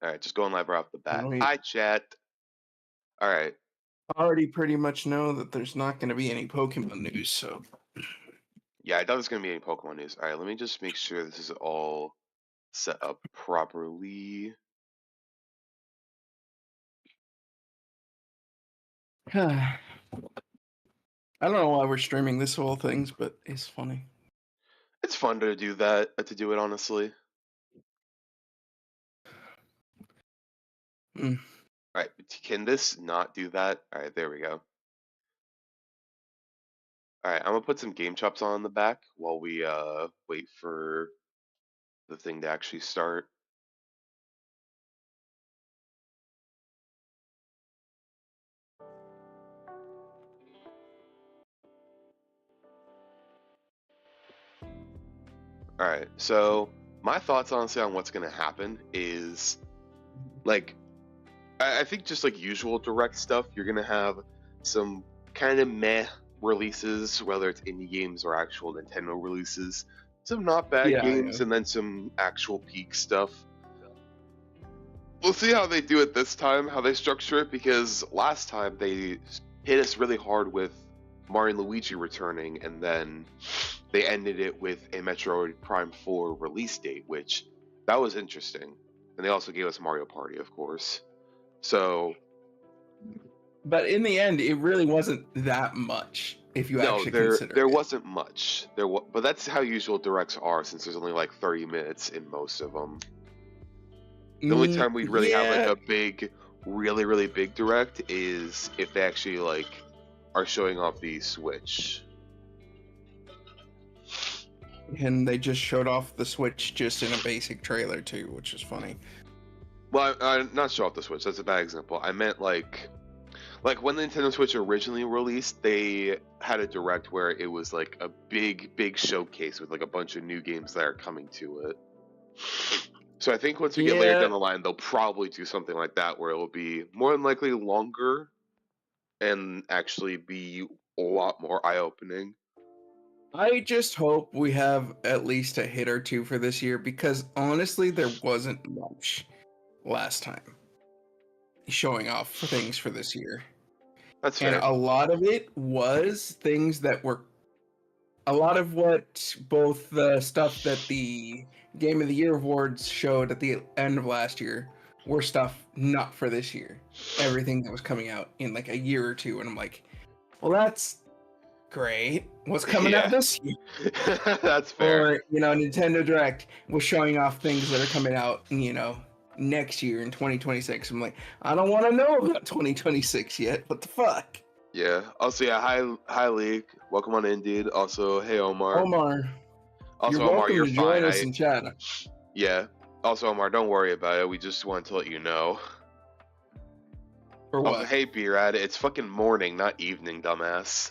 All right, just going live right off the bat. We Hi, chat. All right. already pretty much know that there's not going to be any Pokemon news, so Yeah, I thought there's gonna be any Pokemon news. All right, let me just make sure this is all set up properly. I don't know why we're streaming this whole things, but it's funny. It's fun to do that, to do it honestly. Mm. All right, can this not do that? All right, there we go. All right, I'm gonna put some game chops on in the back while we wait for the thing to actually start. All right, so my thoughts honestly on what's gonna happen is like I think just like usual direct stuff, you're gonna have some kind of meh releases, whether it's indie games or actual Nintendo releases, some not bad Yeah. games, and then some actual peak stuff. We'll see how they do it this time, how they structure it, because last time they hit us really hard with Mario and Luigi returning, and then they ended it with a Metroid Prime 4 release date, which that was interesting. And they also gave us Mario Party, of course. So But in the end, it really wasn't that much if you no, actually there consider there it. wasn't much. But that's how usual directs are, since there's only like 30 minutes in most of them. The only time we'd really have like Yeah, a big, really big direct is if they actually like are showing off the Switch. and they just showed off the Switch just in a basic trailer too, which is funny. Well, not show off the Switch. That's a bad example. I meant like when the Nintendo Switch originally released, they had a direct where it was like a big showcase with like a bunch of new games that are coming to it. So I think once we get later Yeah, down the line, they'll probably do something like that where it will be more than likely longer and actually be a lot more eye-opening. I just hope we have at least a hit or two for this year because honestly, there wasn't much last time showing off for things for this year. That's And fair. a lot of it was things that were a lot of what both the stuff that the Game of the Year awards showed at the end of last year were stuff not for this year. Everything that was coming out in like a year or two, and I'm like, well, that's great. What's coming out Yeah, this year? that's fair. Or Nintendo Direct was showing off things that are coming out, next year in 2026. I'm like, I don't want to know about 2026 yet. What the fuck? Yeah. Also, yeah. Hi, League. Welcome on Indeed. Also, hey, Omar. Omar, you're Also, Omar, welcome you're to join fine. us in chat. Yeah. Also, Omar, don't worry about it. We just wanted to let you know. For Also, what? hey, B-Rad, it's fucking morning, not evening, dumbass.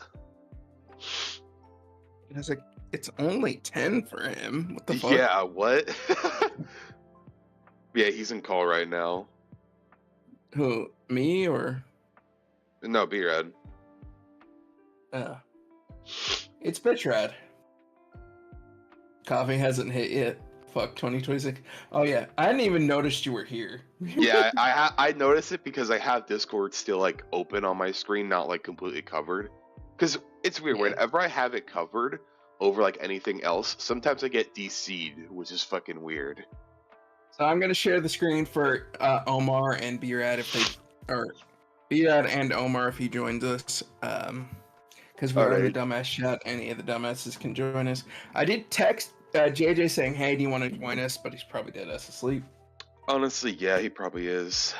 I was like, it's only 10 for him. What the fuck? Yeah, what? Yeah, he's in call right now. Who, me or? No, B-Rad. It's bitch rad. Coffee hasn't hit yet. Fuck 2026. Oh yeah, I hadn't even noticed you were here. Yeah, I noticed it because I have Discord still like open on my screen, not like completely covered. Because it's weird, Yeah. whenever I have it covered over like anything else, sometimes I get DC'd, which is fucking weird. So I'm gonna share the screen for Omar and B-Rad if they, or B-Rad and Omar if he joins us. Because we're in the Alright. dumbass chat. Any of the dumbasses can join us. I did text JJ saying, "Hey, do you want to join us?" But he's probably dead ass asleep. Honestly, yeah, he probably is.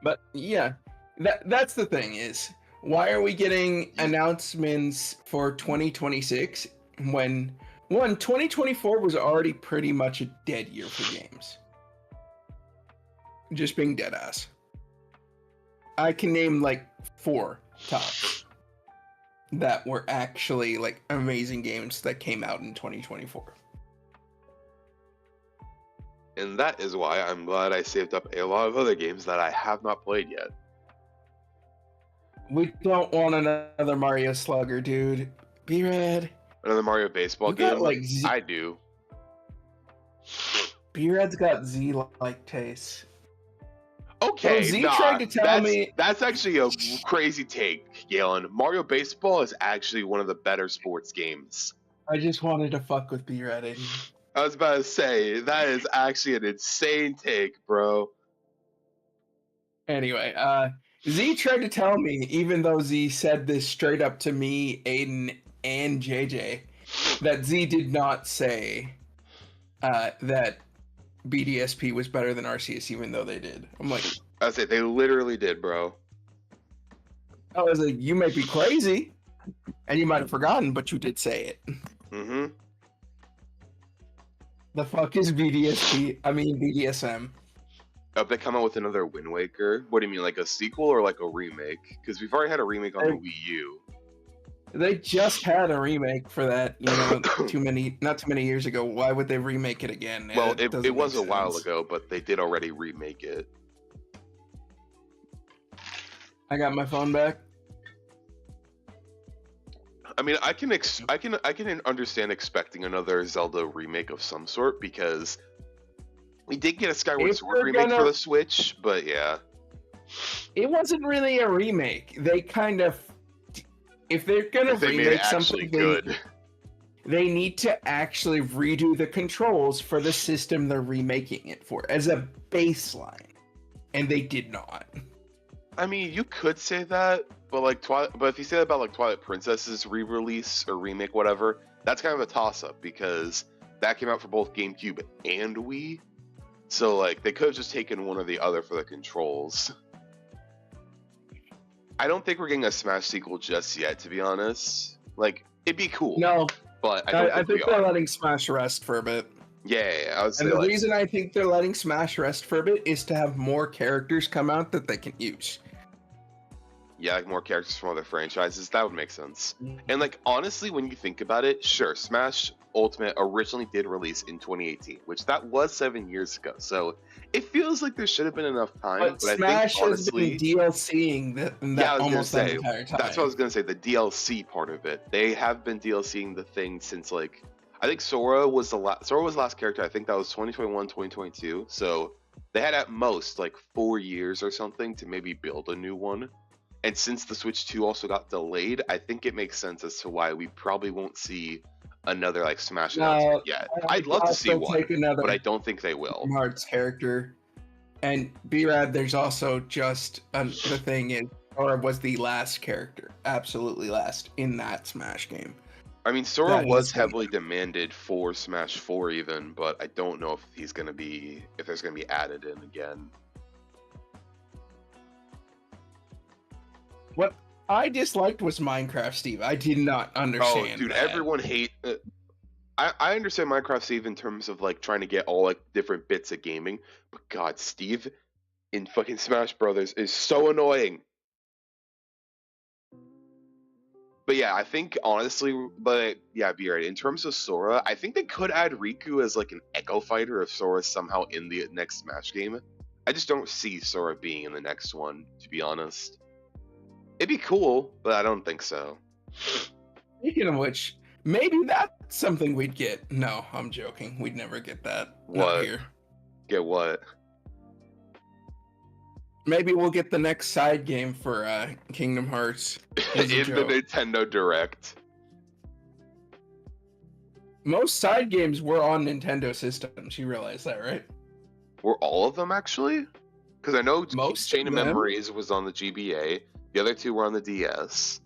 But yeah, that's the thing is, why are we getting announcements for 2026 when 2024 was already pretty much a dead year for games? Just being dead ass. I can name like 4 tops that were actually like amazing games that came out in 2024. And that is why I'm glad I saved up a lot of other games that I have not played yet. We don't want another Mario Slugger, dude. B-Rad. Another Mario baseball You game? got like I do. B-Rad's got Z-like taste. Okay, Z nah, tried to tell me. that's actually a crazy take, Galen. Mario Baseball is actually one of the better sports games. I just wanted to fuck with B-Rad. I was about to say, that is actually an insane take, bro. Anyway, Z tried to tell me, even though Z said this straight up to me, Aiden, and JJ, that Z did not say that BDSP was better than Arceus, even though they did. I'm like, I say they literally did, bro. I was like, you might be crazy, and you might have forgotten, but you did say it. Mm-hmm. The fuck is BDSP? I mean BDSM. If they come out with another Wind Waker, what do you mean, like a sequel or like a remake? Because we've already had a remake on the Wii U. They just had a remake for that, you know, not too many years ago. Why would they remake it again? Well, it was a while ago, but they did already remake it. I got my phone back. I mean, I can understand expecting another Zelda remake of some sort because we did get a Skyward Sword remake for the Switch, but yeah. It wasn't really a remake. They kind of, if they're gonna remake something good, they need to actually redo the controls for the system they're remaking it for as a baseline, and they did not. I mean, you could say that, but like but if you say that about like Twilight Princess's re-release or remake, whatever, that's kind of a toss-up because that came out for both GameCube and Wii. So like they could have just taken one or the other for the controls. I don't think we're getting a Smash sequel just yet, to be honest. Like, it'd be cool. No, but I think they're letting Smash rest for a bit. Yeah, I would say. And the reason I think they're letting Smash rest for a bit is to have more characters come out that they can use. Yeah, like more characters from other franchises. That would make sense. And like honestly, when you think about it, sure, Smash Ultimate originally did release in 2018, which that was 7 years ago. So it feels like there should have been enough time. But Smash I think honestly, has been DLCing that almost the entire time. That's what I was gonna say. The DLC part of it, they have been DLCing the thing since like I think Sora was the last character. I think that was 2021, 2022. So they had at most like 4 years or something to maybe build a new one. And since the Switch 2 also got delayed, I think it makes sense as to why we probably won't see another like Smash announcement yet. I'd love to see one, but I don't think they will. Hearts character, and B-Rad. There's also just the thing is, Sora was the last character, absolutely last in that Smash game. I mean, Sora was heavily demanded for Smash 4 even, but I don't know if there's gonna be added in again. What I disliked was Minecraft Steve. I did not understand. Oh, dude, that. Everyone hate. I understand Minecraft Steve in terms of like trying to get all like different bits of gaming, but God, Steve in fucking Smash Brothers is so annoying. But yeah, I think honestly, be right. In terms of Sora, I think they could add Riku as like an Echo Fighter if Sora's somehow in the next Smash game. I just don't see Sora being in the next one, to be honest. It'd be cool, but I don't think so. Speaking of which, maybe that's something we'd get. No, I'm joking. We'd never get that. What? Not here. Get what? Maybe we'll get the next side game for Kingdom Hearts. In the Nintendo Direct. Most side games were on Nintendo systems. You realize that, right? Were all of them actually? Because I know most Chain of Memories was on the GBA. The other two were on the DS.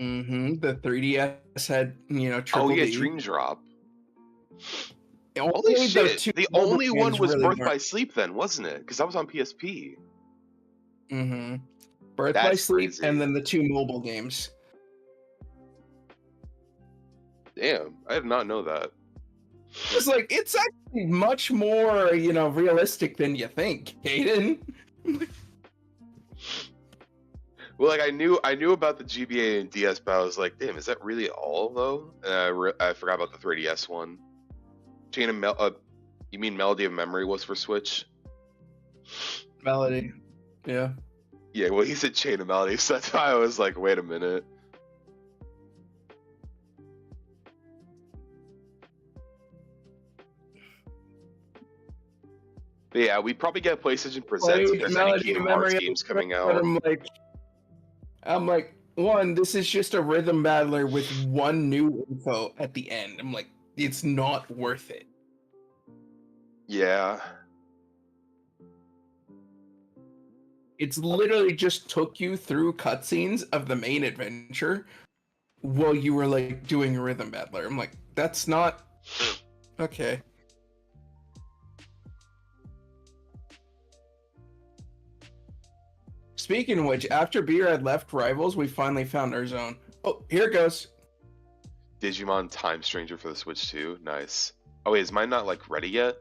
Mm-hmm. The 3DS had, Triple Oh yeah, D. Dream Drop. Holy shit! The only one was Birth by Sleep then, wasn't it? Because that was on PSP. Mm-hmm. Birth by Sleep, crazy. And then the 2 mobile games. Damn, I did not know that. It's like it's actually much more, realistic than you think, Aiden. Well, like I knew about the GBA and DS, but I was like, damn, is that really all though? And I forgot about the 3DS one. You mean Melody of Memory was for Switch? Melody, yeah. Yeah, well, he said Chain of Melody, so that's why I was like, wait a minute. But yeah, we probably get PlayStation Presents if there's any Melody Kingdom and Hearts Memory, games coming but out. I'm like, one, this is just a rhythm battler with one new info at the end. I'm like, it's not worth it. Yeah. It's literally just took you through cutscenes of the main adventure while you were like doing a rhythm battler. I'm like, that's not okay. Speaking of which, after Beer had left Rivals, we finally found our zone. Oh, here it goes. Digimon Time Stranger for the Switch 2. Nice. Oh wait, is mine not like ready yet?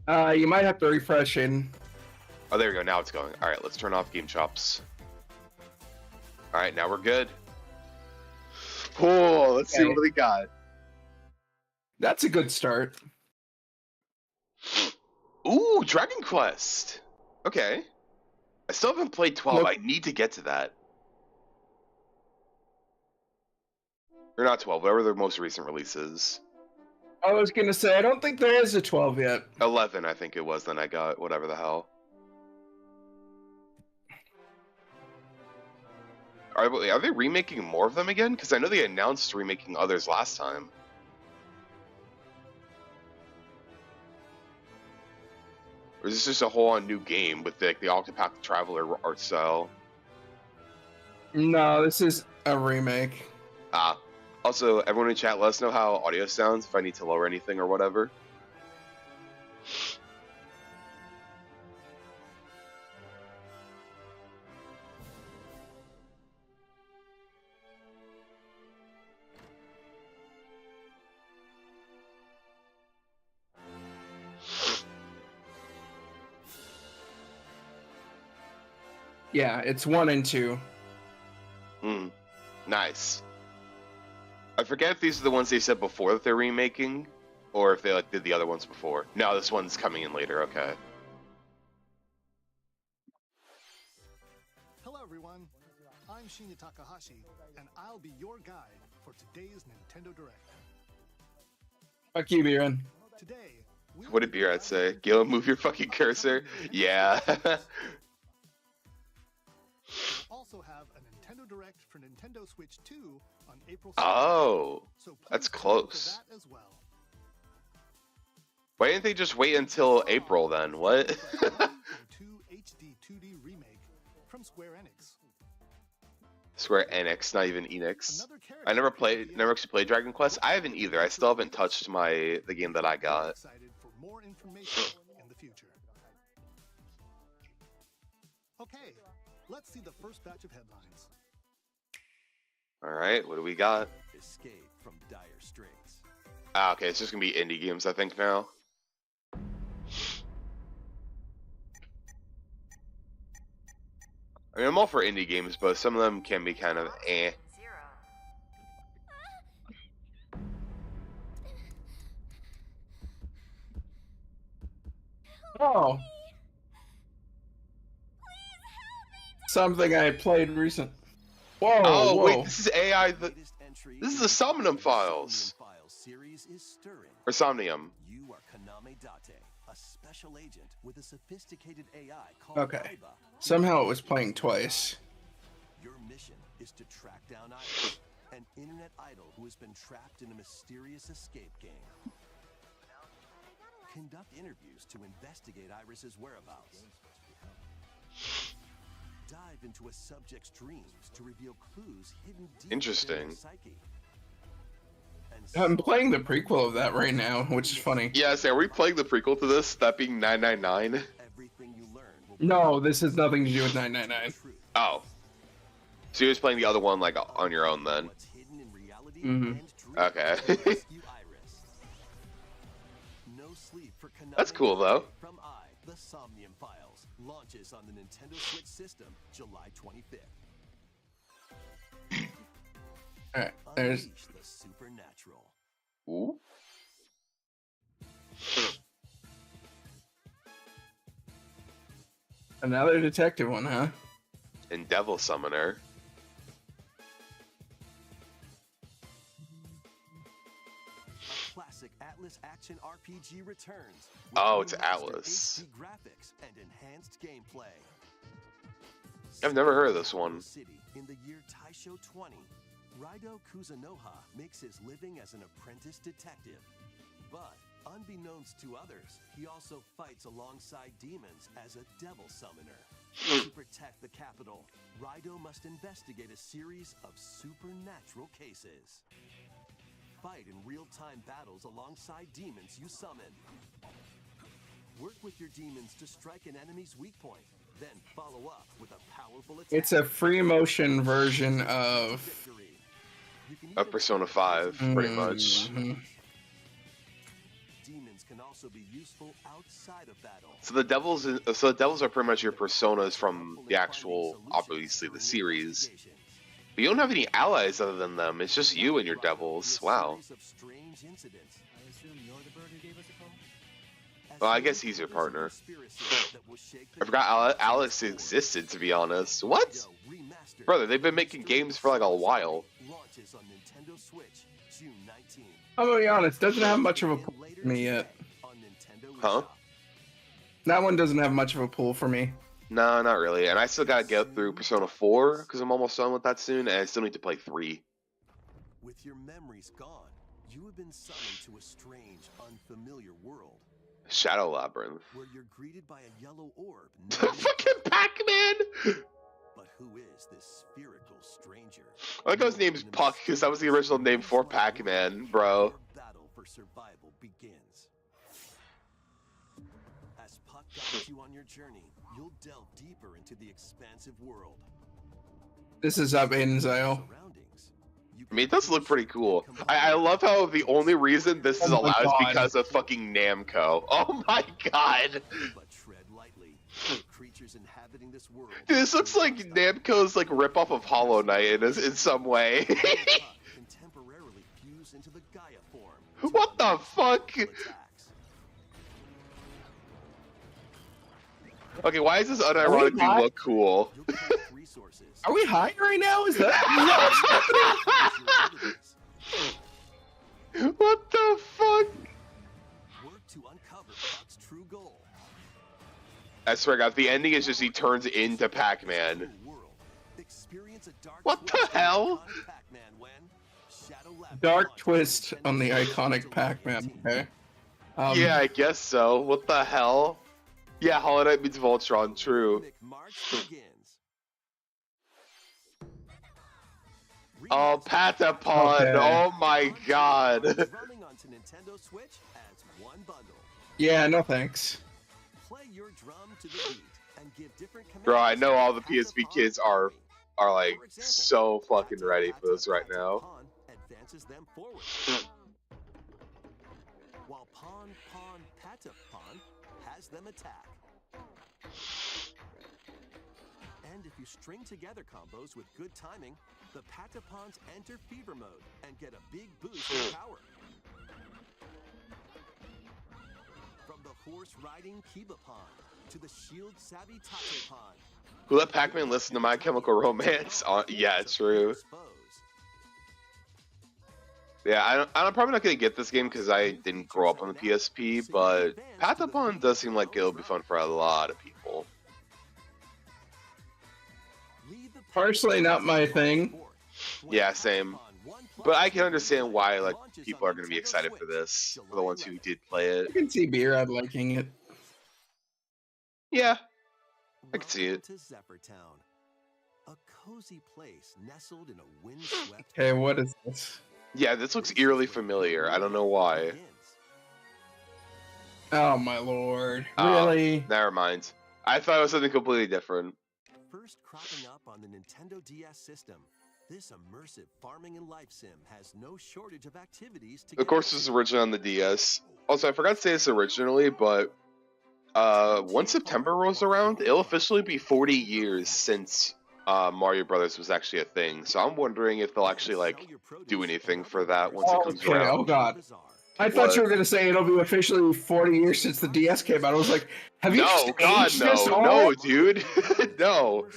You might have to refresh in. Oh, there we go. Now it's going. All right, let's turn off Game Chops. All right, now we're good. Oh, let's see Okay. what we got. That's a good start. Ooh, Dragon Quest. Okay. I still haven't played 12. Look- I need to get to that. Or not 12, whatever their most recent release is. I was gonna say, I don't think there is a 12 yet. 11, I think it was, then I got whatever the hell. Are they remaking more of them again? Because I know they announced remaking others last time. Or is this just a whole new game with the Octopath Traveler art style? No, this is a remake. Ah. Also, everyone in chat, let us know how audio sounds, if I need to lower anything or whatever. Yeah, it's 1 and 2. Nice. I forget if these are the ones they said before that they're remaking, or if they like did the other ones before. No, this one's coming in later. Okay. Hello everyone, I'm Shinya Takahashi, and I'll be your guide for today's Nintendo Direct. Fuck you, Biren. Today, we What did Beerad say? Gil, move your fucking cursor. Yeah. also have a Nintendo Direct for Nintendo Switch 2 on April 2nd. Oh, So please that's take a look at close. that as well. Why didn't they just wait until April then? What? The 1 and 2 HD 2D remake from Square Enix. Square Enix, not even Enix. Another character I never appears actually played Dragon Quest. I haven't either. I still haven't touched the game that I I'm got. excited for more information in the future. Okay, let's see the first batch of headlines. All right, what do we got? Escape from dire straits. Ah, okay, it's just gonna be indie games, I think now. I mean, I'm all for indie games, but some of them can be kind of eh. Oh. Something I played recent. Whoa, Oh, whoa. wait, this is AI. Latest entry This is in the Somnium Files. Somnium Files series is stirring. Or Somnium. You are Kaname Date, a special agent with a sophisticated AI called Okay. Aiba. Somehow it was playing twice. Your mission is to track down Iris, an internet idol who has been trapped in a mysterious escape game. Conduct interviews to investigate Iris's whereabouts. Dive into a subject's dreams to reveal clues hidden deep Interesting. within their psyche. And I'm playing the prequel of that right now, which is funny. Yeah, so are we playing the prequel to this? That being 999? everything you learn will be No, this has nothing to do with 999. truth. Oh. So you're just playing the other one like on your own then? What's hidden in reality Mhm. and dreams Okay. to rescue Iris. No sleep for Konami That's cool, though. From The Somnium Files launches on the Nintendo Switch system July 25th. Alright, there's Unleash the supernatural. Ooh. another detective one, huh? And Devil Summoner. classic Atlas action RPG returns. with Oh, it's remastered Atlas. HD graphics and enhanced gameplay. I've never heard of this one. City in the year Taisho 20, Raido Kuzunoha makes his living as an apprentice detective. But unbeknownst to others, he also fights alongside demons as a devil summoner. To protect the capital, Raido must investigate a series of supernatural cases. Fight in real-time battles alongside demons you summon. Work with your demons to strike an enemy's weak point, then follow up with a powerful attack. It's a free motion version of Victory. You can Of even Persona 5, pretty much. Mhm. Demons can also be useful outside of battle. So the devils are pretty much your personas from the actual, obviously, the series. But you don't have any allies other than them. It's just you and your devils. Wow. Well, I guess he's your partner. I forgot Alex existed, to be honest. What? Brother, they've been making games for like a while. Launches on Nintendo Switch, June 19. I'm gonna be honest, doesn't have much of a pull for me yet. Huh? That one doesn't have much of a pull for me. No, not really. And I still gotta get through Persona 4, because I'm almost done with that soon, and I still need to play 3. With your memories gone, you have been summoned to a strange, unfamiliar world Shadow Labyrinth. where you're greeted by a yellow orb. Fucking Pac-Man! But who is this spherical stranger? I like how his name's Puck, because that was the original name for Pac-Man, bro. Your battle for survival begins. As Puck guides you on your journey, you'll delve deeper into the expansive world. This is up in Zio. Surroundings. You I mean, it does look pretty cool. I love how the only reason this is Oh my allowed is God. because of fucking Namco. Oh my god! but tread lightly. Creatures inhabiting this world. Dude, this looks like Namco's like ripoff of Hollow Knight in some way. Puck can temporarily fuse into the Gaia form. What the fuck? Attacks. Okay, why does this unironically not? look cool? You'll collect resources. Are we high right now? Is that What the fuck? Work to uncover Puck's true goal. I swear, God, the ending is just he turns into Pac-Man. True world. Experience a dark What the twist on hell? iconic Pac-Man when Shadow Labyrinth dark launches twist on on the Nintendo iconic Switch Pac-Man? July 18. Okay. Yeah, I guess so. What the hell? Yeah, Hollow Knight means Voltron, true. Epic March begins. Oh, Patapon! Okay. Oh my god! Drumming onto Nintendo Switch as one bundle. Yeah, no thanks. Play your drum to the beat and give different commands. Bro, I know all the to PSP Patapon kids Army. are like For example, so fucking ready for this right now. Pawn advances them forward. While Pawn Patapon has them attack. And if you string together combos with good timing, the Patapons enter fever mode and get a big boost in power. From the horse-riding Kibapon to the shield-savvy Tatepon. Who let Pac-Man listen to My Chemical Romance? Yeah, true. Yeah, I'm probably not gonna get this game because I didn't grow up on the PSP, but Patapon does seem like it'll be fun for a lot of people. Personally, not my thing. Yeah, same. But I can understand why like people are gonna be excited for this, for the ones who did play I it. can see B-Rad liking it. Yeah, I can see it. To Zephyr-Town, a cozy place nestled in a windswept. Okay, what is this? Yeah, this looks eerily familiar. I don't know why. Oh my lord. Oh. Really? Never mind. I thought it was something completely different. First cropping up on the Nintendo DS system, this immersive farming and life sim has no shortage of activities to Of course, this is originally on the DS. Also, I forgot to say this originally, but once September rolls around, it'll officially be 40 years since Mario Brothers was actually a thing. So I'm wondering if they'll actually like do anything for that once it comes Okay, around. oh god. I thought What? you were gonna say it'll be officially 40 years since the DS came out. I was like, have you No, just God, aged this no, all? no, dude, no.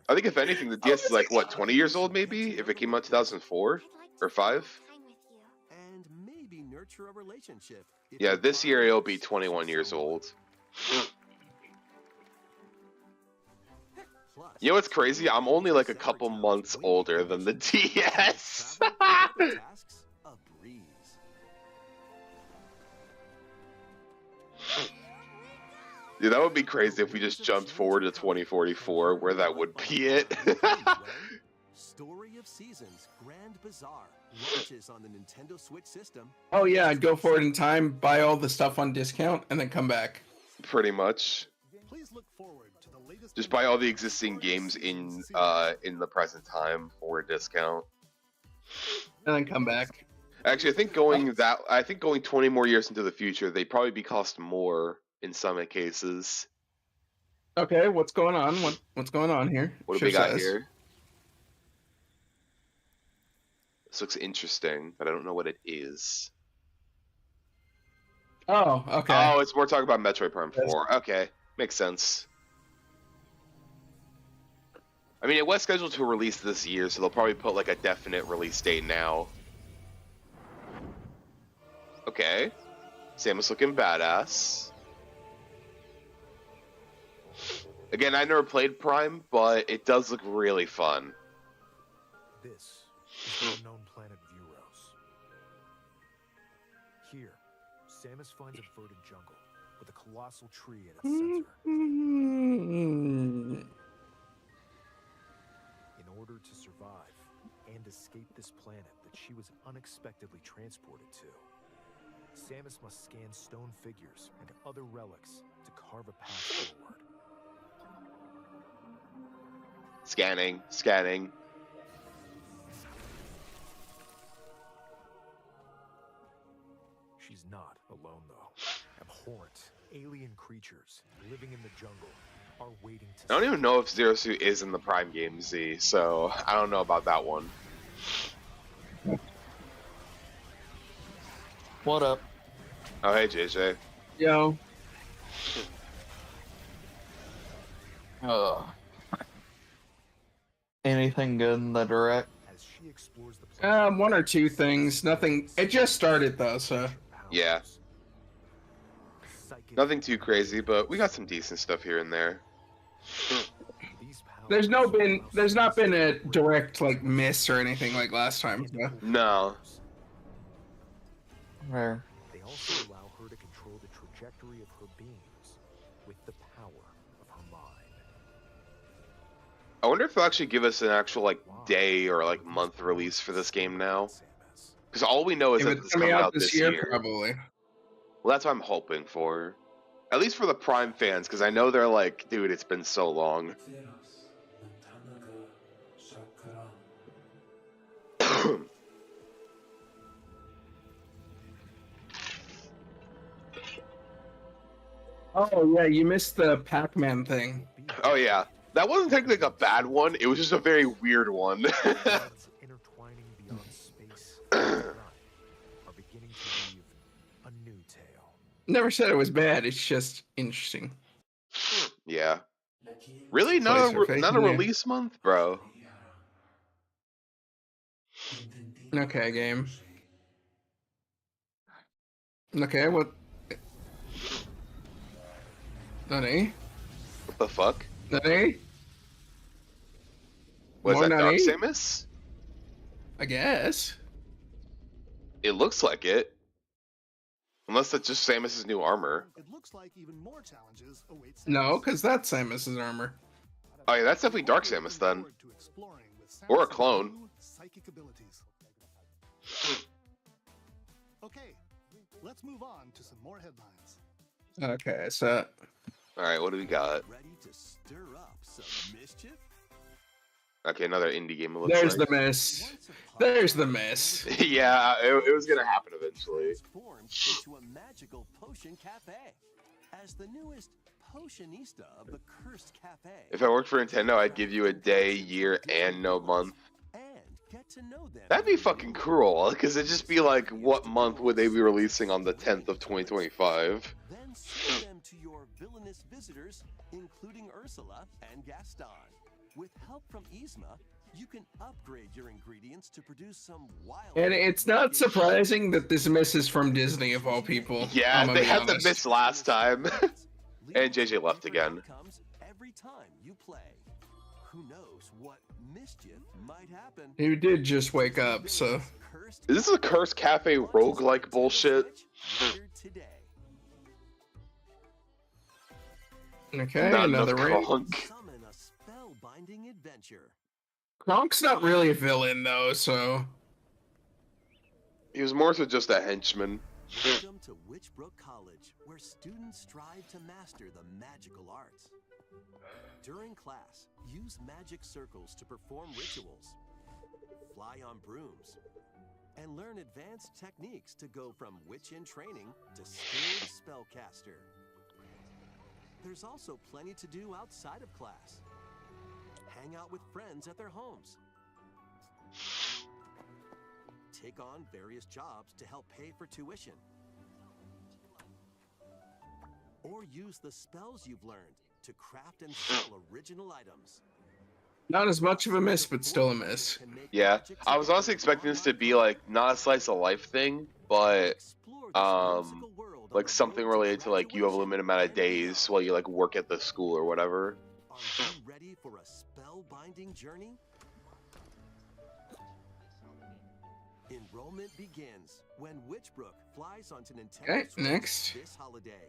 I think if anything, the DS is like what 20 years old, maybe if it came out 2004 or 5. And maybe nurture a relationship. If Yeah, you this find year he'll yourself be 21 years someone. old. Plus, You know what's crazy? Super I'm only like a Secretary couple Joe's months waiting older than the permission to make DS. travel and other tasks a breeze. Dude, that would be crazy if we just jumped forward to 2044, where that would be it. Story of Seasons Grand Bazaar launches on the Nintendo Switch system. Oh yeah, I'd go forward in time, buy all the stuff on discount, and then come back. Pretty much. Please look forward to the latest Just buy all the existing games in the present time for a discount. And then come back. Actually, I think going 20 more years into the future, they'd probably be cost more in some cases. Okay, what's going on? What's going on here? What do we got says. here? This looks interesting, but I don't know what it is. Oh, okay. Oh, it's more talking about Metroid Prime 4. Okay, makes sense. I mean, it was scheduled to release this year, so they'll probably put like a definite release date now. Okay. Samus looking badass. Again, I never played Prime, but it does look really fun. This is the unknown planet Vuros. Here, Samus finds a verdant jungle with a colossal tree at its center. In order to survive and escape this planet that she was unexpectedly transported to, Samus must scan stone figures and other relics to carve a path forward. Scanning, scanning. She's not alone, though. Abhorrent, alien creatures living in the jungle are waiting to... I don't even know if Zero Suit is in the Prime game, Z, so I don't know about that one. What up? Oh, hey, JJ. Yo. Anything good in the direct? As she explores the planet, One or two things. Nothing. It just started though, so. Yeah. Psychic Nothing too crazy, but we got some decent stuff here and there. These powers There's not been a direct like miss or anything like last time. So. No. Where? They also allow her to control the trajectory of her beams with the power of her mind. I wonder if they'll actually give us an actual like day or like month release for this game now. Samus. Because all we know is If that it's it's coming coming out this year, probably. Well, that's what I'm hoping for. At least for the Prime fans, because I know they're like, dude, it's been so long. Oh yeah, you missed the Pac-Man thing. Oh yeah. That wasn't technically a bad one, it was just a very weird one. Threads intertwining beyond space and time are beginning to weave a new tale. Never said it was bad. It's just interesting. Yeah. Really? Place for Not a faking it. release month, bro? Okay, game. Okay, what? Nani? What the fuck? Nani? Was More that Dark Nani? Samus? I guess. It looks like it. Unless that's just Samus's new armor. It looks like even more challenges await Samus. No, because that's Samus's armor. Oh yeah, that's definitely Dark Samus then. Forward to exploring with Or a Samus's clone. new Psychic abilities. Okay, let's move on to some more headlines. Okay, so Alright, what do we got? Ready to stir up some mischief? Okay, another indie game it looks there's like. the miss. Once upon There's a the time, miss. Yeah, it was gonna happen eventually. transformed into a magical potion cafe. As the newest potionista of the Cursed Cafe. If I worked for Nintendo, I'd give you a day, year, and no month. And get to know them. That'd be fucking cruel, because it'd just be like, what month would they be releasing on the 10th of 2025? Then send them to your villainous visitors, including Ursula and Gaston. With help from Yzma, You can upgrade your ingredients to produce some wild. And it's not surprising that this miss is from Disney of all people. Yeah, I'm gonna they be had the honest. miss last time. And JJ left again. Every time you play. Who knows what mischief might happen? He did just wake up, so. Is this a Cursed Cafe roguelike bullshit? Today. Okay, Not another enough ring. Kronk. Summon a spellbinding adventure. Kronk's not really a villain, though, so. He was more so just a henchman. Welcome to Witchbrook College, where students strive to master the magical arts. During class, use magic circles to perform rituals, fly on brooms, and learn advanced techniques to go from witch in training to skilled spellcaster. There's also plenty to do outside of class. Hang out with friends at their homes. Take on various jobs to help pay for tuition. Or use the spells you've learned to craft and sell original items. Not as much of a miss, but still a miss. Yeah, I was honestly expecting this to be like not a slice of life thing, but like something related to like you have a limited amount of days while you like work at the school or whatever. Are you ready for a spellbinding journey? Enrollment begins when Witchbrook flies onto Nintendo Okay, Switch next. this holiday.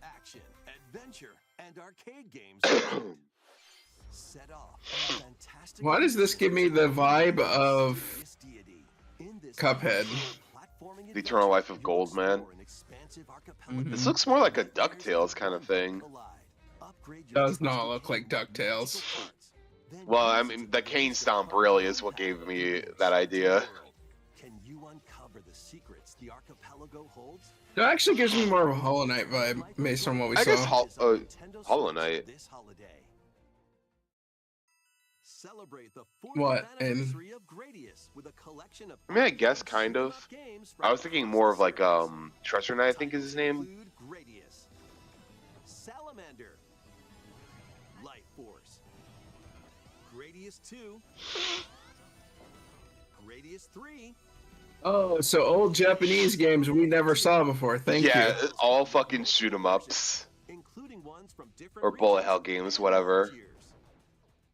Action, adventure, and arcade games set off a fantastic. Why does this give me the vibe of This deity. In this Cuphead? platforming The Eternal Life of adventure, Gold, you'll man. explore an expansive archipelago This looks more like a DuckTales kind of thing. Upgrade your Does not trusted look like Pokemon DuckTales. magical cards. Then Well, I use mean, it the to cane advance stomp your really is what gave me that idea. Can you uncover the secrets the archipelago holds? It actually gives me more of a Hollow Knight vibe based on what we I guess saw. Hollow Knight. This holiday. Celebrate the 40th What, in- anniversary of Gradius with a collection of I mean, I guess kind of. games I was thinking more of like Treasure Knight, I think is his name. Include Gradius, Salamander, Life Force, Gradius 2, Gradius 3, Oh, so old Japanese games we never saw before. Thank Yeah, you. all fucking shoot 'em ups. including ones from different Or bullet regions hell and games, whatever. years.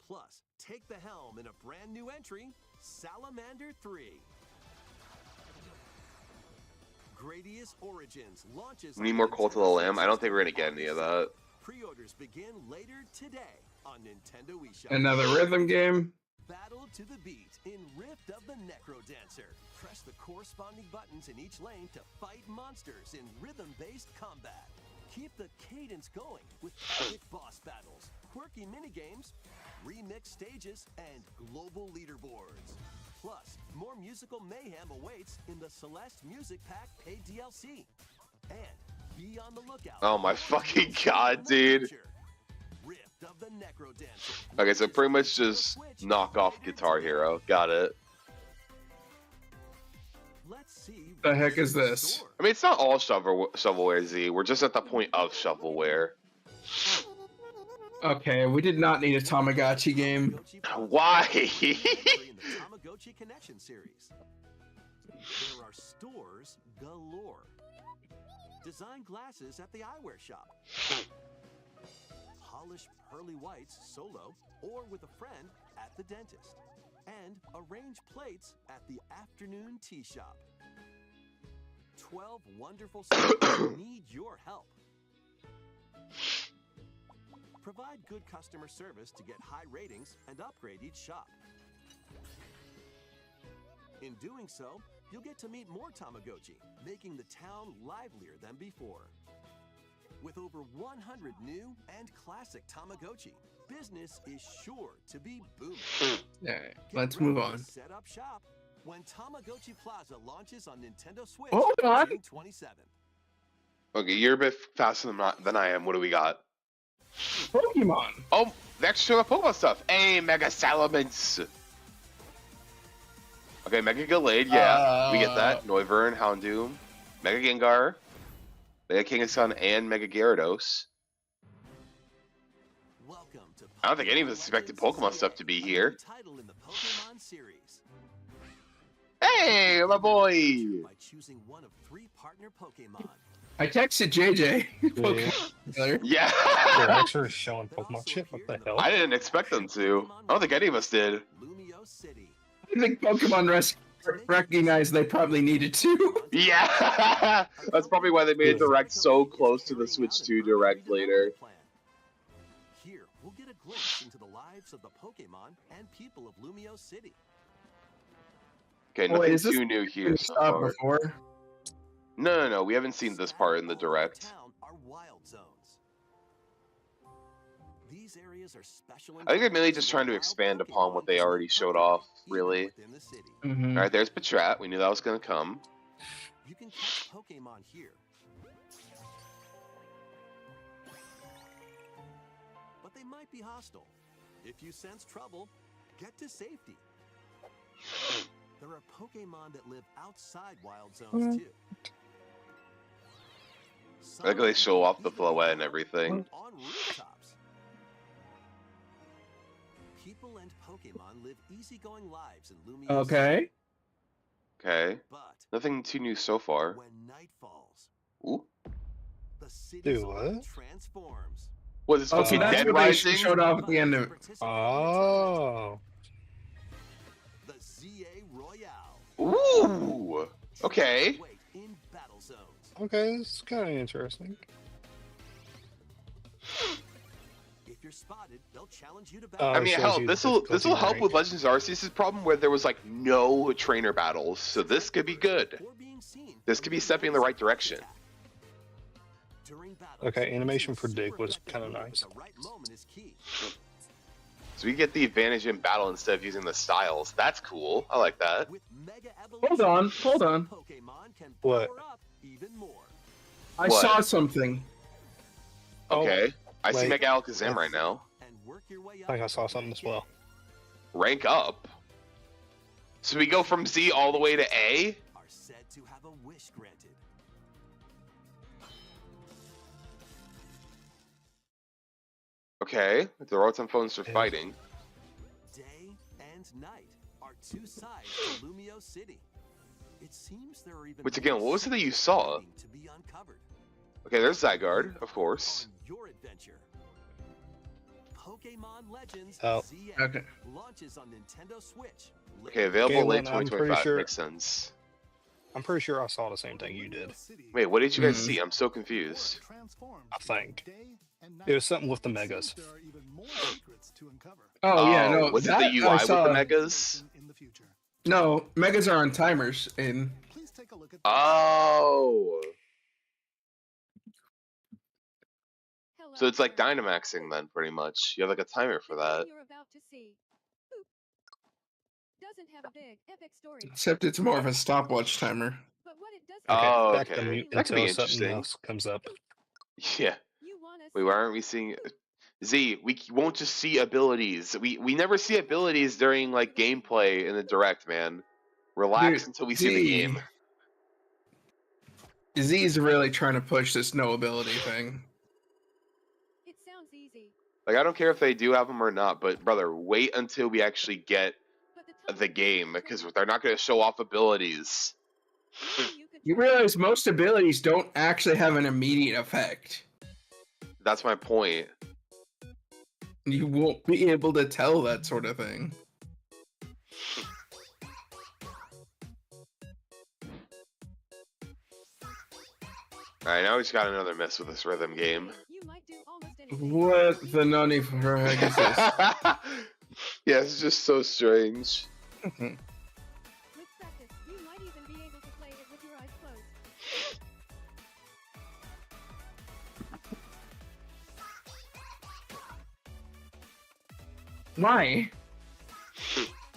Plus, take the helm in a brand new entry, Salamander 3. Gradius Origins launches. We need on more Cult of the Nintendo Lamb. I don't think we're gonna Switch get any of that. Pre-orders begin later today on Nintendo eShop. Another rhythm game. Battle to the beat in Rift of the Necrodancer. Press the corresponding buttons in each lane to fight monsters in rhythm-based combat. Keep the cadence going with epic boss battles, quirky minigames, remix stages, and global leaderboards. Plus, more musical mayhem awaits in the Celeste Music Pack paid DLC. And be on the lookout. Oh my for fucking Ghost god, of dude. Adventure. Rift of the Necrodancer. Okay, so pretty much just knock off Guitar Hero. Got it. Let's see The what's heck is in this? store. I mean, it's not all shovelware Z. We're just at the point of shovelware. Okay, we did not need a Tamagotchi game. Tamagotchi Why? in the Tamagotchi Connection series. There are stores galore. Design glasses at the eyewear shop. Polish pearly whites solo or with a friend at the dentist. And arrange plates at the afternoon tea shop. 12 wonderful stores need your help. Provide good customer service to get high ratings and upgrade each shop. In doing so, you'll get to meet more Tamagotchi, making the town livelier than before. With over 100 new and classic Tamagotchi, business is sure to be booming. Alright, Get let's ready move to on. Set up shop when Tamagotchi Plaza launches on Nintendo Switch Hold on. June 27th. Okay, you're a bit faster than I am. What do we got? Pokemon. Oh, the extra Pokemon stuff. Hey, Mega Salamence. Okay, Mega Gallade, yeah, we get that. Noivern, Houndoom, Mega Gengar, Mega Kangaskhan, and Mega Gyarados. I don't think any of us expected Pokemon stuff to be here. Title in the Pokemon series. Hey, my boy! By choosing one of 3 partner Pokemon. I texted JJ. Pokemon trailer. They're Yeah! actually showing Pokemon shit. What the hell? I didn't expect them to. I don't think any of us did. Lumio City. I think Pokemon recognized they probably needed to. Yeah! That's probably why they made Direct so close to the Switch 2 Direct later. Here, we'll get a glimpse into the lives of the Pokemon and people of Lumio City. Okay, Wait, nothing is this too new here so Stop far. before. No, we haven't seen this part in the Direct. Town are wild zones. These areas are special. I think they're mainly just trying to expand upon what they already showed off, really. Mhm. Alright, there's Patrat. We knew that was gonna come. You can catch Pokemon here. But they might be hostile. If you sense trouble, get to safety. There are Pokemon that live outside wild zones too. I like how they show off the Floette and everything. On rooftops. People and Pokemon live easygoing lives in Lumio City, Okay. Okay. but Nothing too new so far. when night falls, Ooh. the city Do what? transforms. Was it supposed Okay, to be that's Dead what they Rising? showed off at the end of it. Oh. The ZA Royale. Ooh. Okay. Wait in battle zones. Okay, it's kind of interesting. If you're spotted, they'll challenge you to battle. I it mean, shows hell, you this the will difficulty help rank. with Legends Arceus' problem where there was like no trainer battles, so this could be good. Before being seen, This could be stepping in the right direction. During battles, Okay, animation using for Dig super was effective kinda moves at nice. the right moment is key. So we get the advantage in battle instead of using the styles. That's cool. I like that. With Mega Hold on, Evolution, hold on. some Pokemon can What? power up even more. I What? saw something. Okay. I see wait. Mega Alakazam right now. And work your way I up think I saw something as well. Rank up. So we go from Z all the way to A? are said to have a wish granted. Okay. The Rotom phones are fighting. Day and night are 2 sides to Lumio City. It seems there are even Which again, more what was it that you saw? waiting to be uncovered. Okay, there's Zygarde, of course. On your adventure. Pokemon Legends Oh. ZX Okay. launches on Nintendo Switch. Okay, available Galen, late I'm pretty 2025. sure- Makes sense. I'm pretty sure I saw the same thing you did. Wait, what did you guys Mhm. see? I'm so confused. I think. It was something with the Megas. There are even more secrets to uncover. Oh, yeah, no. Was it that the I UI with saw. the Megas? In the future. No, Megas are on timers in. Please take a look at Oh! Hello, So it's like sir. Dynamaxing then, pretty much. You have like a timer for The that. thing you're about to see. Boop. Doesn't have a big epic story, Except it's more of a stopwatch timer. but what it does Okay, Oh, back to okay. mute That could be until something interesting. else comes up. Yeah. you want us Wait, why aren't we seeing... Z, we won't just see abilities. We never see abilities during like gameplay in the Direct, man. Relax Dude, until we see the Z- game. Z's really trying to push this no ability thing. It sounds easy, Like, I don't care if they do have them or not, but brother, wait until we actually get but the the game, because they're not going to show off abilities. You realize most abilities don't actually have an immediate effect. That's my point. You won't be able to tell that sort of thing. Alright, now we just got another mess with this rhythm game. You might do almost anything. What the nunny for heck is this? Yeah, it's just so strange. With practice, you might even be able to play it with your eyes closed. Why?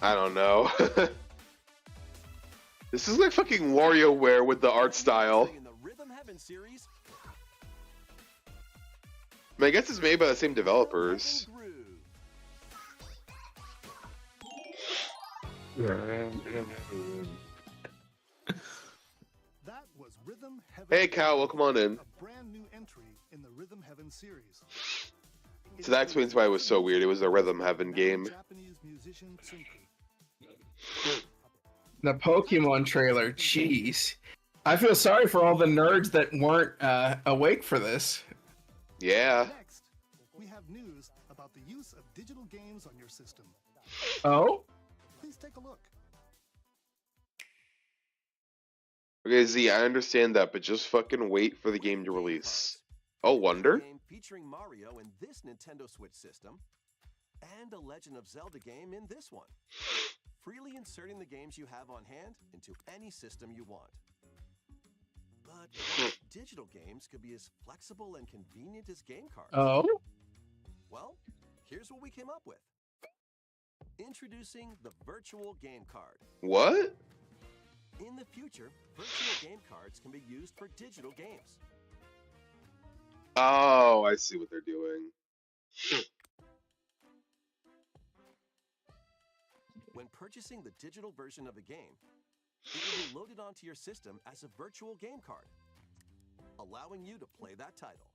I don't know. This is like fucking WarioWare with the art style. In the Rhythm Heaven series, I mean, I guess it's made by the same developers. Groove. That was Rhythm Heaven. Hey, Cal, welcome on in. A brand new entry in the Rhythm Heaven series. So that explains why it was so weird. It was a Rhythm Heaven game. Japanese musician Tsunku. The Pokemon trailer, jeez. I feel sorry for all the nerds that weren't awake for this. Yeah. Next, we have news about the use of digital games on your system. Oh? Please take a look. Okay, Z, I understand that, but just fucking wait for the game to release. Oh, Wonder? Game featuring Mario in this Nintendo Switch system, and a Legend of Zelda game in this one. Freely inserting the games you have on hand into any system you want. But digital games could be as flexible and convenient as game cards. Oh? Well, here's what we came up with. Introducing the Virtual Game Card. What? In the future, virtual game cards can be used for digital games. Oh, I see what they're doing. When purchasing the digital version of a game, it will be loaded onto your system as a virtual game card, allowing you to play that title.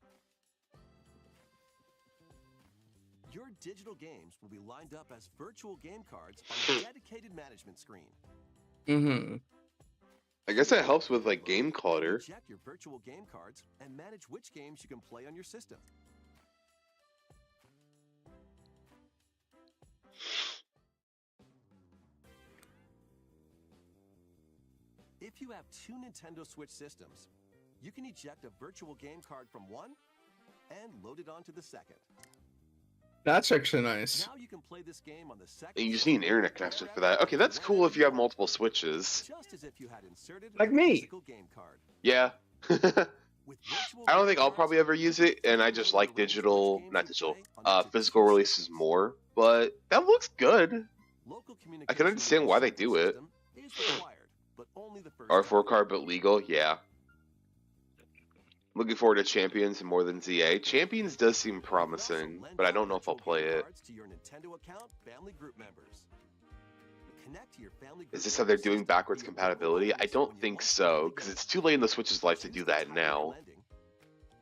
Your digital games will be lined up as virtual game cards on a dedicated management screen. Mm-hmm. I guess that helps with like game clutter. Check your virtual game cards and manage which games you can play on your system. If you have two Nintendo Switch systems, you can eject a virtual game card from one and load it onto the second. That's actually nice. Now you can play this game on the second. And you just need an internet connection for that. Okay, that's cool if you have multiple Switches. Just as if you had inserted Like a me. physical game card. Yeah. With virtual I don't game think I'll cards, probably ever use it, and I just like digital, not digital, physical releases more. But that looks good. local I can understand why they do it. system is required, but only the first R4 time. card, but legal, yeah. Looking forward to Champions more than ZA. Champions does seem promising, but I don't know if I'll play it. To your Nintendo account, family group members. Connect to your family Is group this how they're members doing system backwards via compatibility? wireless I don't when you think want to so, play because together. it's too late in the Switch's life to Since do it's that tied now. to lending,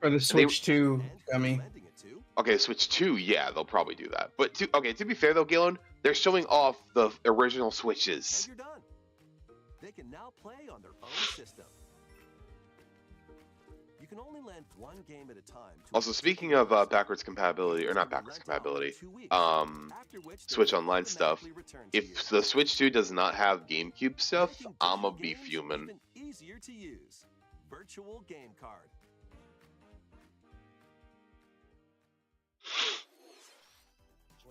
For the Switch 2 and dummy. lending it to, Okay, Switch 2, yeah, they'll probably do that. But to be fair though, Galen, they're showing off the original and Switches. you're done. They can now play on their own system. You can only lend one game at a time. to Also, a speaking of backwards compatibility, or not backwards lent out for compatibility, 2 weeks, after which they Switch will Online stuff, automatically return to you. if the Switch 2 does not have GameCube stuff, Making I'ma digital be games fuming. Even easier to use. Virtual Game Card.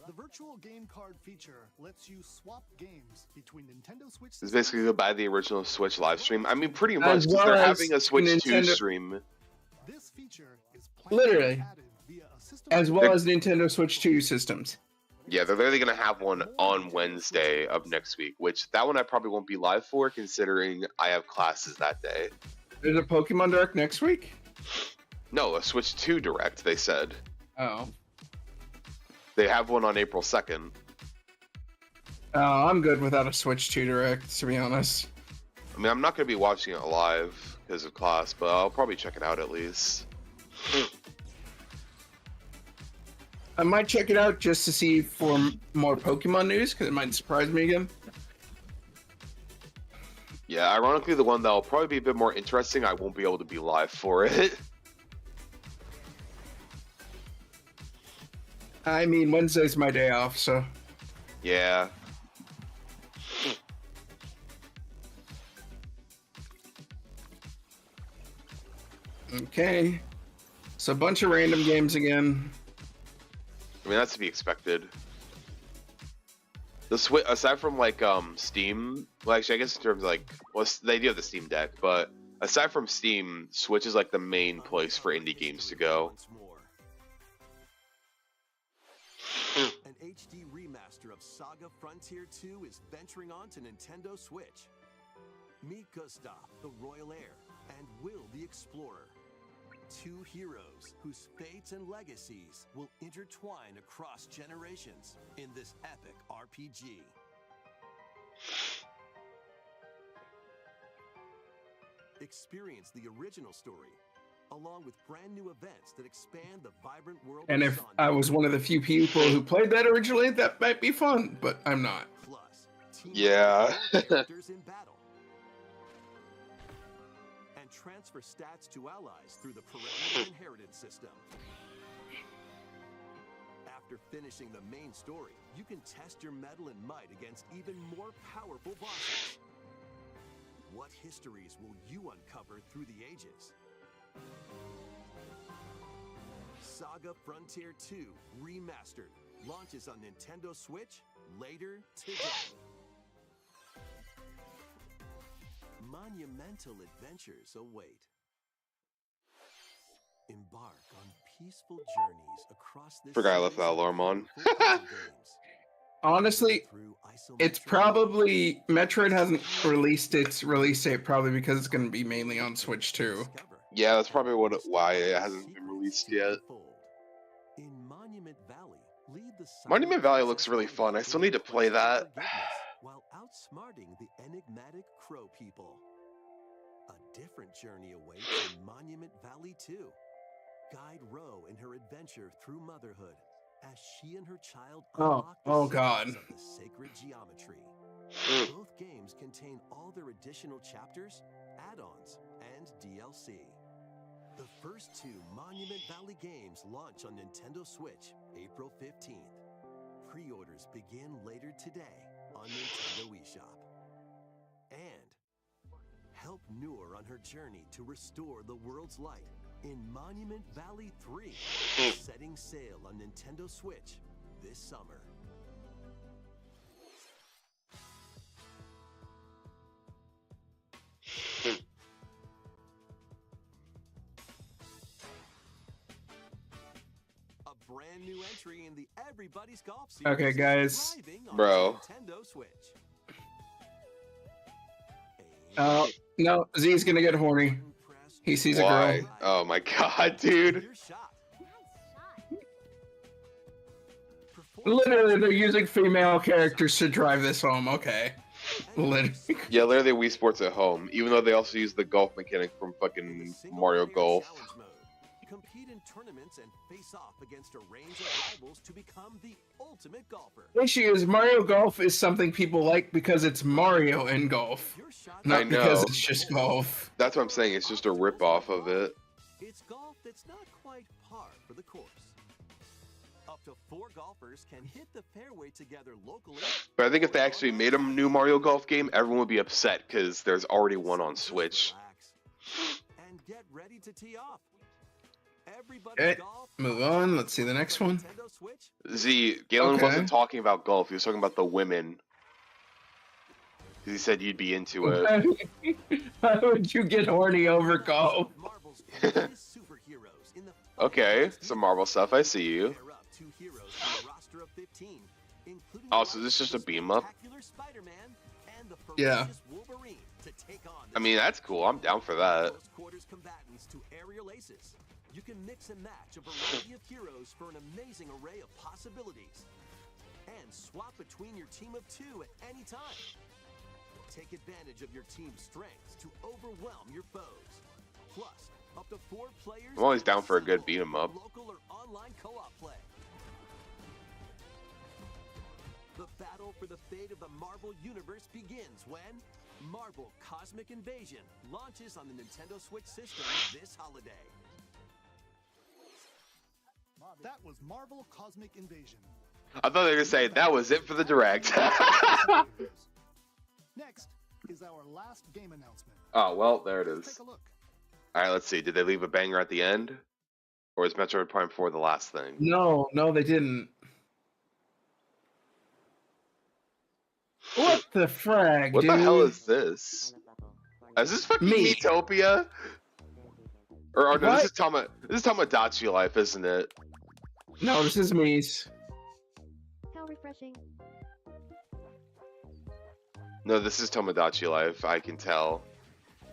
The virtual game card feature lets you swap games between Nintendo Switch It's systems. basically go buy the original Switch live stream. I mean, pretty As much, 'cause well they're as having a Switch 2 Nintendo- stream. This feature is planned to be Literally. added via a system As well They're- as Nintendo Switch 2 systems. Yeah, they're literally going to have one on Wednesday of next week, which that one I probably won't be live for, considering I have classes that day. There's a Pokemon Direct next week? No, a Switch 2 Direct, they said. Oh. They have one on April 2nd. Oh, I'm good without a Switch 2 Direct, to be honest. I mean, I'm not going to be watching it live because of class, but I'll probably check it out at least. I might check it out just to see for more Pokemon news, because it might surprise me again. Yeah, ironically, the one that'll probably be a bit more interesting, I won't be able to be live for it. I mean, Wednesday's my day off, so... Yeah. Okay. So a bunch of random games again. I mean, that's to be expected. The Switch, aside from like Steam, well, actually, I guess in terms of like, well, they do have the Steam Deck, but aside from Steam, Switch is like the main place for indie games to go. Once more. An HD remaster of Saga Frontier 2 is venturing on to Nintendo Switch. Meet Gustav, the Royal Heir, and Will, the Explorer. Two heroes whose fates and legacies will intertwine across generations in this epic RPG. Experience the original story along with brand new events that expand the vibrant world And of if Sandae. I was one of the few people who played that originally, that might be fun, but I'm not. Plus, team Yeah. up with more characters in battle. And transfer stats to allies through the parental inheritance system. After finishing the main story, you can test your mettle and might against even more powerful bosses. What histories will you uncover through the ages? Saga Frontier 2 Remastered launches on Nintendo Switch later today. Monumental adventures await. Embark on peaceful journeys across this Forgot I left series that of alarm on. beautiful puzzle games. Honestly, Through isometric it's probably Metroid hasn't released its release date probably because it's going to be mainly on Switch too. discover Yeah, that's probably why it hasn't been released yet. In Monument Valley, lead the Monument Valley looks really fun. I still need to play that. While outsmarting the enigmatic Crow people. A different journey awaits in Monument Valley 2. Guide Ro in her adventure through motherhood as she and her child unlock the oh secrets God. of the sacred geometry. Both games contain all their additional chapters, add-ons, and DLC. The first two Monument Valley games launch on Nintendo Switch April 15th. Pre-orders begin later today on Nintendo eShop. And help Noor on her journey to restore the world's light in Monument Valley 3, setting sail on Nintendo Switch this summer. A brand new entry in the Everybody's Golf series. Okay, is guys. thriving on Bro. Nintendo Switch. Oh, no, Z's going to get horny. He sees a Why? girl. Oh my god, dude. Your shot. Literally, they're using female characters to drive this home. Okay. Literally. Yeah, literally Wii Sports at home. Even though they also use the golf mechanic from fucking Mario Golf. Compete in tournaments and face off against a range of rivals to become the ultimate golfer. The issue is Mario Golf is something people like because it's Mario in golf, Your shot not I because know. it's just golf. That's what I'm saying. It's just a rip-off of it. It's golf that's not quite par for the course. Up to 4 golfers can hit the fairway together locally. But I think if they actually made a new Mario Golf game, everyone would be upset because there's already one on Switch. Relax and get ready to tee off. Everybody's Okay, golf. move on. Let's see the next one. Nintendo Switch. Z, Galen Okay. wasn't talking about golf. He was talking about the women. He said you'd be into it. Why would you get horny over golf? Marvel's greatest superheroes in the Okay, some Marvel stuff. I see you. pair up 2 heroes from a roster of 15, including Oh, so this is just a beam up? spectacular Spider-Man and the Yeah. ferocious Wolverine to take on I mean, that's cool. I'm down for that. close quarters combatants to aerial aces. You can mix and match a variety of heroes for an amazing array of possibilities. And swap between your team of 2 at any time. Take advantage of your team's strengths to overwhelm your foes. Plus, up to 4 players. I'm always can down for a good assemble beat 'em up. Local or online co-op play. The battle for the fate of the Marvel Universe begins when Marvel Cosmic Invasion launches on the Nintendo Switch system this holiday. That was Marvel Cosmic Invasion. I thought they were going to say that was it for the direct. Next is our last game announcement. Oh, well, there it is. Take a look. Alright, let's see. Did they leave a banger at the end? Or is Metroid Prime 4 the last thing? No, they didn't. What the frag, What dude? the hell is this? Is this fucking Me. Miitopia? Or no, What? this is Tomodachi Life, isn't it? No, this is Mies. How refreshing. No, this is Tomodachi Life, I can tell.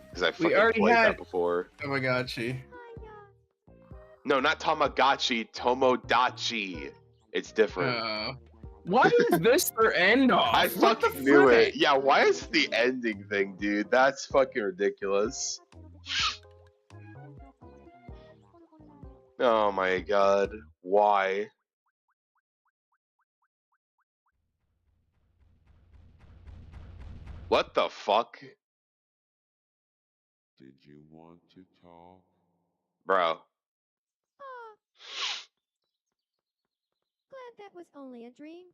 Because I We fucking already played had- that before. Tamagotchi. Hiya. No, not Tamagotchi, Tomodachi. It's different. Why is this their end off? I What the fucking knew frick? it. Yeah, why is it the ending thing, dude? That's fucking ridiculous. Oh my god. Why? What the fuck? Did you want to talk? Bro. Aw, glad that was only a dream.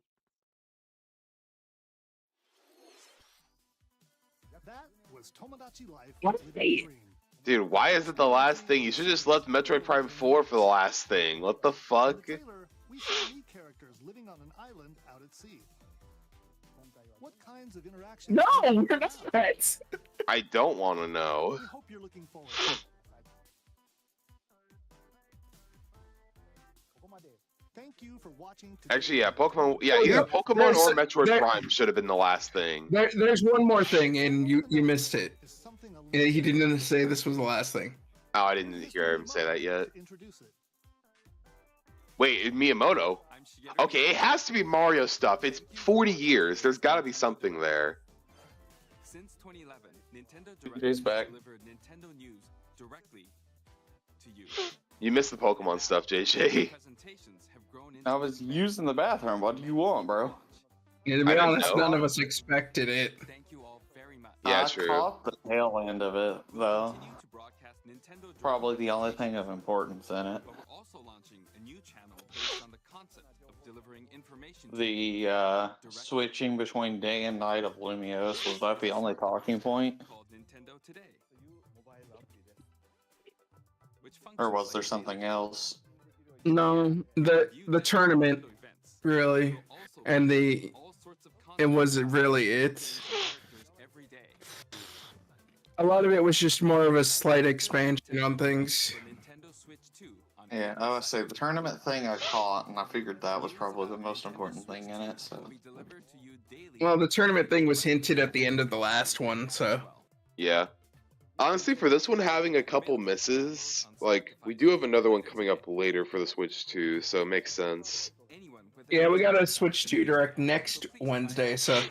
That was Tomodachi Life What? Living the Dream. Dude, why is it the last thing? You should just left Metroid Prime 4 for the last thing. What the In fuck? the trailer, we see Mii characters living on an island out at sea. What kinds of interactions? No, do you you're have? not. I don't want to know. We hope you're looking forward to it. Thank you for watching. Actually, yeah, Pokemon. Yeah, Oh, either yeah. Pokemon or There's- Metroid there- Prime should have been the last thing. There's one more thing, and you missed it. Is something a Yeah, he little didn't say this was the last thing. Oh, I didn't hear him say that yet. Introduce it. Wait, Miyamoto? Okay, it has to be Mario stuff. It's 40 years. There's got to be something there. Since 2011, Nintendo Jay's back. delivered Nintendo news directly to you. You missed the Pokemon stuff, JJ. Presentations have grown into I was using the bathroom. What do you want, bro? Yeah, to I be didn't honest, know. none of us expected it. Thank you all very much. Yeah, I true. caught the tail end of it, though. Continue to broadcast Nintendo Probably the only thing of importance in it. But we're also launching a new channel based on the concept of delivering information to The switching between day and night of Lumiose, was that the only talking point? called Nintendo Today. Which Or functions was there like something daily else? No, the tournament events. really, You'll also and learn all sorts of it content wasn't really it. every day. A lot of it was just more of a slight expansion on things. For Nintendo Switch 2 on Yeah, I would say the tournament thing I caught, and I figured that was probably the most important thing in it, so. will be delivered to you daily. Well, the tournament thing was hinted at the end of the last one, so. Yeah. Honestly, for this one having a couple misses, like, we do have another one coming up later for the Switch too, so it makes sense. Yeah, we got a Switch 2 Direct next Wednesday, so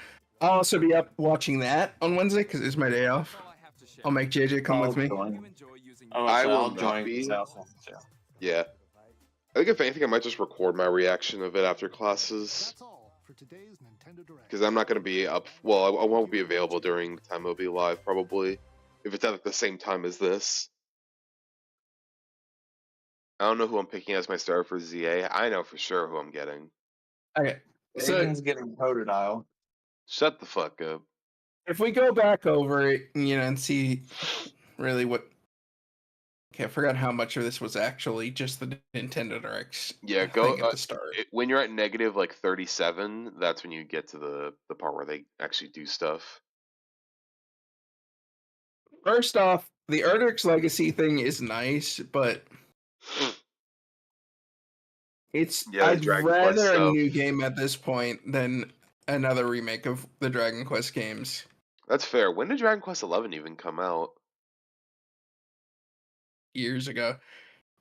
I'll also be up watching that on Wednesday because it's my day off. I'll make JJ come with me. I will I'll not join be. South. Yeah. I think if anything, I might just record my reaction of it after classes. That's all for today's Nintendo Direct. Because I'm not going to be up. Well, I won't be available during the time it'll be live, probably. If it's at the same time as this. I don't know who I'm picking as my starter for ZA. I know for sure who I'm getting. Okay, so Aiden's getting Totodile. Shut the fuck up. if we go back over it, and see really what. Okay, I forgot how much of this was actually just the Nintendo Directs. Yeah, thing at the start. When you're at negative like 37, that's when you get to the part where they actually do stuff. First off, the Erdrick's Legacy thing is nice, but it's Yeah, I'd Dragon Quest rather a stuff. new game at this point than another remake of the Dragon Quest games. That's fair. When did Dragon Quest 11 even come out? Years ago.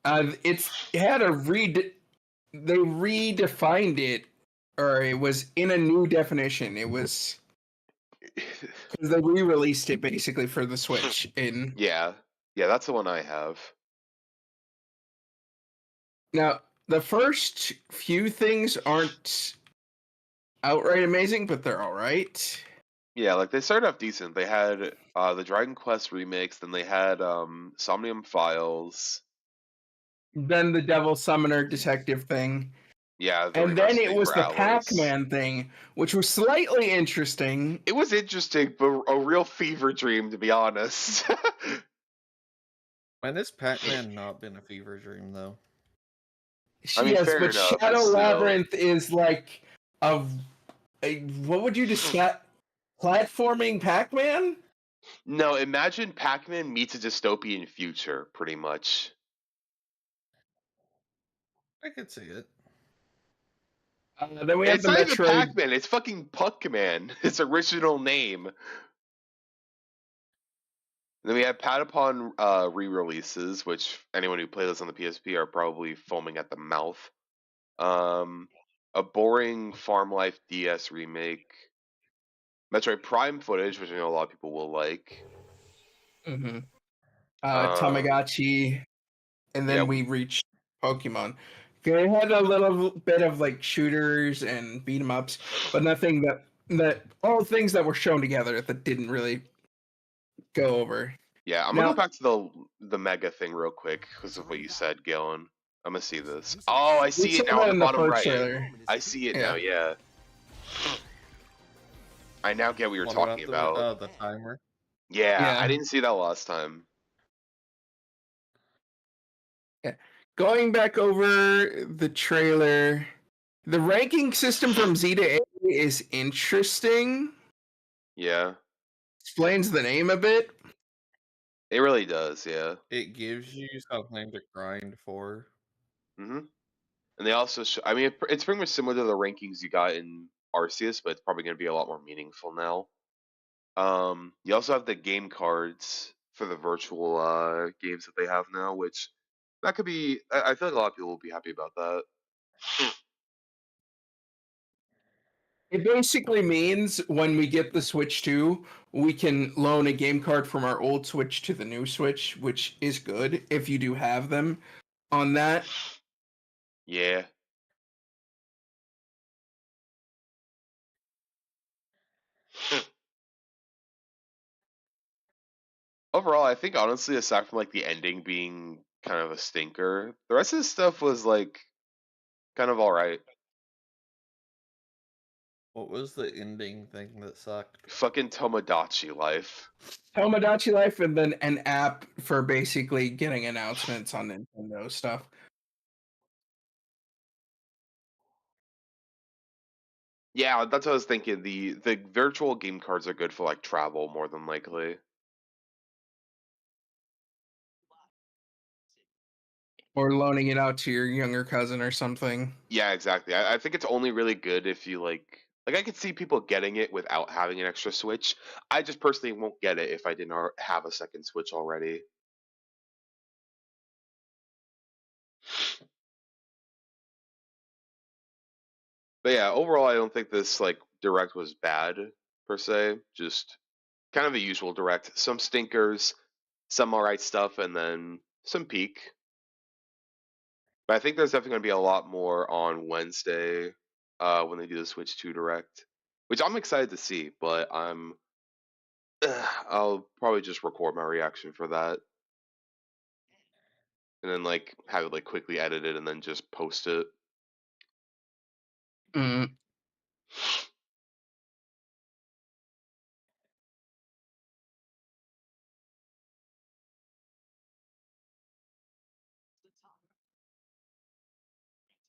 It had a they redefined it, or it was in a new definition. It was because they re-released it basically for the Switch in. Yeah, that's the one I have. Now, the first few things aren't outright amazing, but they're all right. Yeah, like they started off decent. They had the Dragon Quest remakes, then they had Somnium Files. Then the Devil Summoner Detective thing. Yeah, the And then it remastered was the Growlers. Pac-Man thing, which was slightly interesting. It was interesting, but a real fever dream, to be honest. When has Pac-Man not been a fever dream, though? I mean, Yes, fair but enough, but Shadow still. Labyrinth is like a what would you describe? Platforming Pac-Man? No, imagine Pac-Man meets a dystopian future, pretty much. I could see it. Then we have It's the not even Metroid. Pac-Man, it's fucking Puckman, its original name. Then we have Patapon re-releases, which anyone who played this on the PSP are probably foaming at the mouth. A boring Farm Life DS remake. Metroid Prime footage, which I know a lot of people will like. Mm-hmm. Tamagotchi, and then yeah, we reached Pokemon. They had a little bit of like shooters and beat 'em ups, but nothing that all things that were shown together that didn't really go over. Yeah, I'm gonna go back to the mega thing real quick because of what you said, Galen. I'm gonna see this. Oh, I see it now on the bottom right. I see it now. Yeah. I now get what you're talking about. The timer. Yeah, I didn't see that last time. Yeah. Going back over the trailer, the ranking system from Z to A is interesting. Yeah. Explains the name a bit. It really does, yeah. It gives you something to grind for. And they also show, I mean, it's pretty much similar to the rankings you got in Arceus, but it's probably going to be a lot more meaningful now. You also have the game cards for the virtual games that they have now, which that could be, I feel like a lot of people will be happy about that. It basically means when we get the Switch 2, we can loan a game card from our old Switch to the new Switch, which is good if you do have them on that. Yeah. Overall, I think honestly, aside from like the ending being kind of a stinker, the rest of the stuff was like kind of alright. What was the ending thing that sucked? Fucking Tomodachi Life. Tomodachi Life, and then an app for basically getting announcements on Nintendo stuff. Yeah, that's what I was thinking. The virtual game cards are good for like travel more than likely. Or loaning it out to your younger cousin or something. Yeah, exactly. I think it's only really good if you like I could see people getting it without having an extra Switch. I just personally won't get it if I didn't have a second Switch already. But yeah, overall, I don't think this like direct was bad per se. Just kind of a usual direct. Some stinkers, some alright stuff, and then some peak. But I think there's definitely going to be a lot more on Wednesday when they do the Switch 2 direct, which I'm excited to see. But I'll probably just record my reaction for that, and then like have it like quickly edited and then just post it.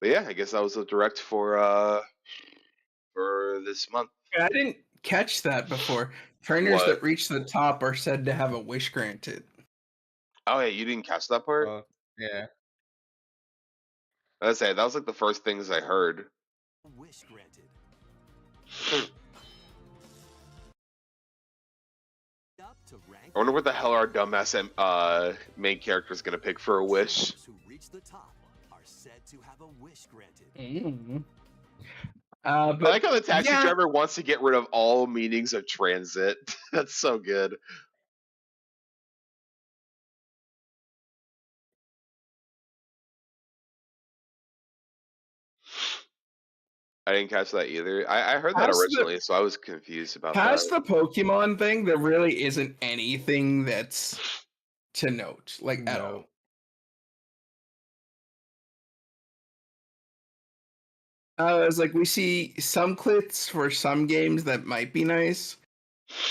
But yeah, I guess that was a direct for this month. I didn't catch that before. Trainers What? that reach the top are said to have a wish granted. Oh yeah, you didn't catch that part? Yeah. I was say that was like the first things I heard. Wish granted. I wonder what the hell our dumbass main character is gonna pick for a wish. Who reach the top are said to have a wish granted. But I like how the taxi yeah. driver wants to get rid of all meanings of transit. That's so good. I didn't catch that either. I heard that originally, so I was confused about that. Past the Pokemon thing, there really isn't anything that's to note, like at all. It's like we see some clips for some games that might be nice,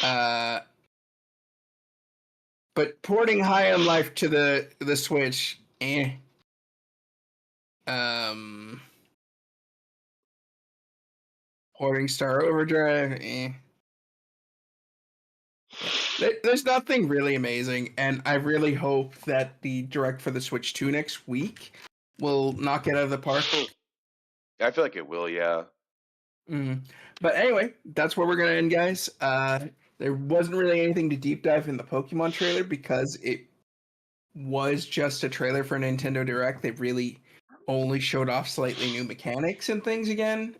but porting High on Life to the Switch, porting Star Overdrive, There's nothing really amazing, and I really hope that the direct for the Switch 2 next week will knock it out of the park. I feel like it will, yeah. But anyway, that's where we're gonna end, guys. There wasn't really anything to deep dive in the Pokemon trailer because it was just a trailer for Nintendo Direct. They really only showed off slightly new mechanics and things again.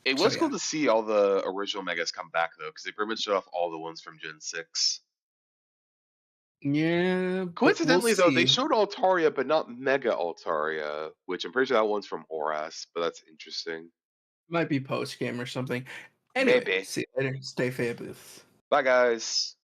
It was cool to see all the original Megas come back though, because they pretty much showed off all the ones from Gen 6. Yeah. but Coincidentally, we'll though, they see. showed Altaria, but not Mega Altaria, which I'm pretty sure that one's from Horas, but that's interesting. Might be post game or something. Anyway, Maybe. see you later. Stay fabulous. Bye, guys.